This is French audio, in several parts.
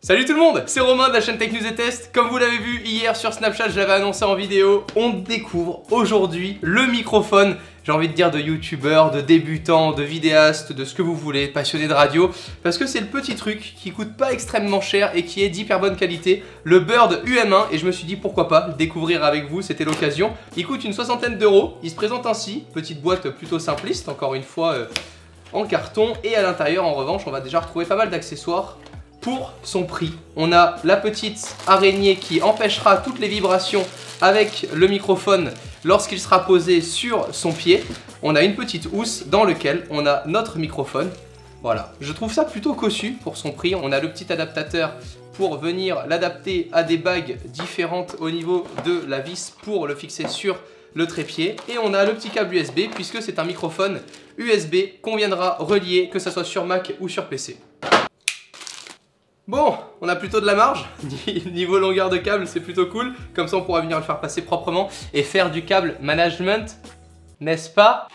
Salut tout le monde, c'est Romain de la chaîne Tech News et Test. Comme vous l'avez vu hier sur Snapchat, je l'avais annoncé en vidéo, on découvre aujourd'hui le microphone, j'ai envie de dire de youtubeur, de débutant, de vidéaste, de ce que vous voulez, passionné de radio, parce que c'est le petit truc qui coûte pas extrêmement cher et qui est d'hyper bonne qualité, le Bird UM1, et je me suis dit pourquoi pas le découvrir avec vous, c'était l'occasion. Il coûte une soixantaine d'euros, il se présente ainsi, petite boîte plutôt simpliste, encore une fois en carton, et à l'intérieur en revanche on va déjà retrouver pas mal d'accessoires. Pour son prix, on a la petite araignée qui empêchera toutes les vibrations avec le microphone lorsqu'il sera posé sur son pied. On a une petite housse dans laquelle on a notre microphone. Voilà, je trouve ça plutôt cossu pour son prix. On a le petit adaptateur pour venir l'adapter à des bagues différentes au niveau de la vis pour le fixer sur le trépied. Et on a le petit câble USB puisque c'est un microphone USB qu'on viendra relier que ce soit sur Mac ou sur PC. Bon, on a plutôt de la marge, niveau longueur de câble c'est plutôt cool, comme ça on pourra venir le faire passer proprement et faire du câble management, n'est-ce pas?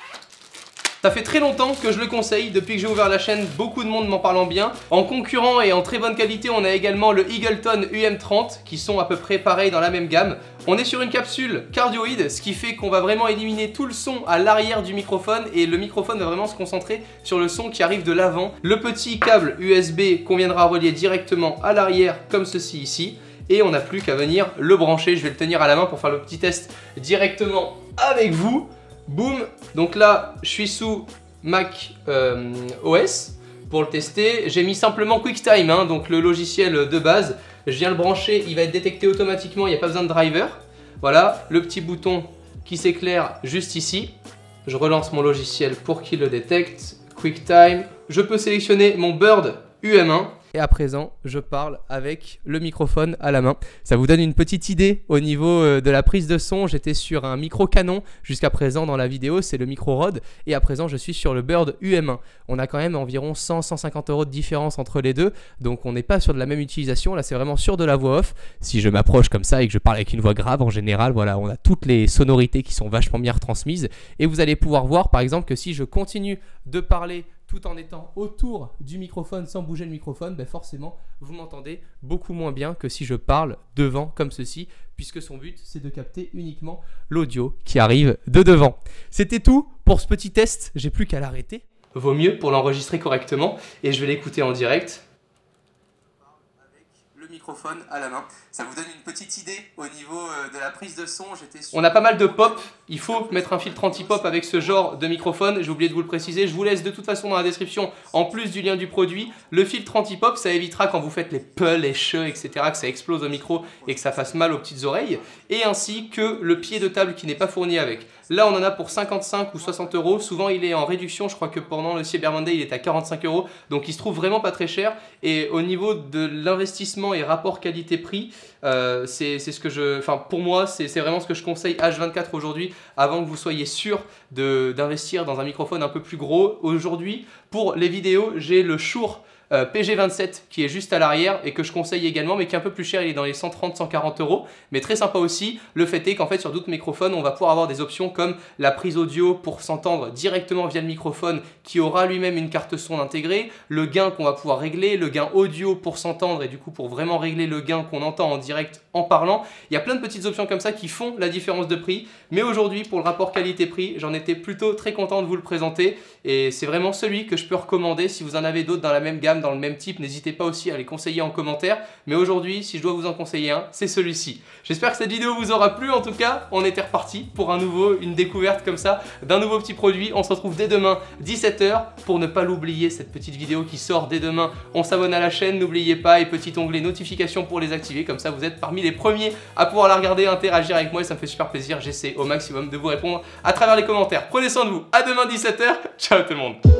Ça fait très longtemps que je le conseille, depuis que j'ai ouvert la chaîne, beaucoup de monde m'en parlant bien. En concurrent et en très bonne qualité, on a également le Eagleton UM30 qui sont à peu près pareils dans la même gamme. On est sur une capsule cardioïde, ce qui fait qu'on va vraiment éliminer tout le son à l'arrière du microphone et le microphone va vraiment se concentrer sur le son qui arrive de l'avant. Le petit câble USB qu'on viendra relier directement à l'arrière comme ceci ici. Et on n'a plus qu'à venir le brancher, je vais le tenir à la main pour faire le petit test directement avec vous. Boum, donc là je suis sous Mac OS pour le tester. J'ai mis simplement QuickTime, hein, donc le logiciel de base. Je viens le brancher, il va être détecté automatiquement, il n'y a pas besoin de driver. Voilà, le petit bouton qui s'éclaire juste ici. Je relance mon logiciel pour qu'il le détecte. QuickTime, je peux sélectionner mon Bird UM1. Et à présent, je parle avec le microphone à la main. Ça vous donne une petite idée au niveau de la prise de son. J'étais sur un micro Canon jusqu'à présent dans la vidéo, c'est le micro Rode. Et à présent, je suis sur le Bird UM1. On a quand même environ 100-150 euros de différence entre les deux. Donc on n'est pas sur de la même utilisation. Là, c'est vraiment sur de la voix off. Si je m'approche comme ça et que je parle avec une voix grave, en général, voilà, on a toutes les sonorités qui sont vachement bien retransmises. Et vous allez pouvoir voir, par exemple, que si je continue de parler tout en étant autour du microphone sans bouger le microphone, ben forcément vous m'entendez beaucoup moins bien que si je parle devant comme ceci, puisque son but c'est de capter uniquement l'audio qui arrive de devant. C'était tout pour ce petit test, j'ai plus qu'à l'arrêter. Vaut mieux pour l'enregistrer correctement et je vais l'écouter en direct. Le microphone à la main, ça vous donne une petite idée au niveau de la prise de son. On a pas mal de pop, il faut mettre un filtre anti-pop avec ce genre de microphone, j'ai oublié de vous le préciser, je vous laisse de toute façon dans la description en plus du lien du produit. Le filtre anti-pop, ça évitera quand vous faites les pulls, les cheux, etc. que ça explose au micro et que ça fasse mal aux petites oreilles, et ainsi que le pied de table qui n'est pas fourni avec. Là on en a pour 55 ou 60 euros, souvent il est en réduction, je crois que pendant le Cyber Monday il est à 45 euros, donc il se trouve vraiment pas très cher, et au niveau de l'investissement et rapport qualité-prix, c'est ce que je, enfin pour moi c'est vraiment ce que je conseille H24 aujourd'hui, avant que vous soyez sûr d'investir dans un microphone un peu plus gros. Aujourd'hui pour les vidéos j'ai le Shure PG27 qui est juste à l'arrière et que je conseille également, mais qui est un peu plus cher, il est dans les 130-140 euros, mais très sympa aussi. Le fait est qu'en fait sur d'autres microphones on va pouvoir avoir des options comme la prise audio pour s'entendre directement via le microphone qui aura lui-même une carte son intégrée, le gain qu'on va pouvoir régler, le gain audio pour s'entendre et du coup pour vraiment régler le gain qu'on entend en direct en parlant. Il y a plein de petites options comme ça qui font la différence de prix, mais aujourd'hui pour le rapport qualité-prix j'en étais plutôt très content de vous le présenter et c'est vraiment celui que je peux recommander. Si vous en avez d'autres dans la même gamme, dans le même type, n'hésitez pas aussi à les conseiller en commentaire, mais aujourd'hui si je dois vous en conseiller un, c'est celui-ci. J'espère que cette vidéo vous aura plu. En tout cas on était reparti pour une découverte comme ça d'un nouveau petit produit. On se retrouve dès demain 17 h pour ne pas l'oublier, cette petite vidéo qui sort dès demain. On s'abonne à la chaîne, n'oubliez pas, et petit onglet notification pour les activer, comme ça vous êtes parmi les premiers à pouvoir la regarder, interagir avec moi et ça me fait super plaisir. J'essaie au maximum de vous répondre à travers les commentaires. Prenez soin de vous, à demain 17 h, ciao tout le monde.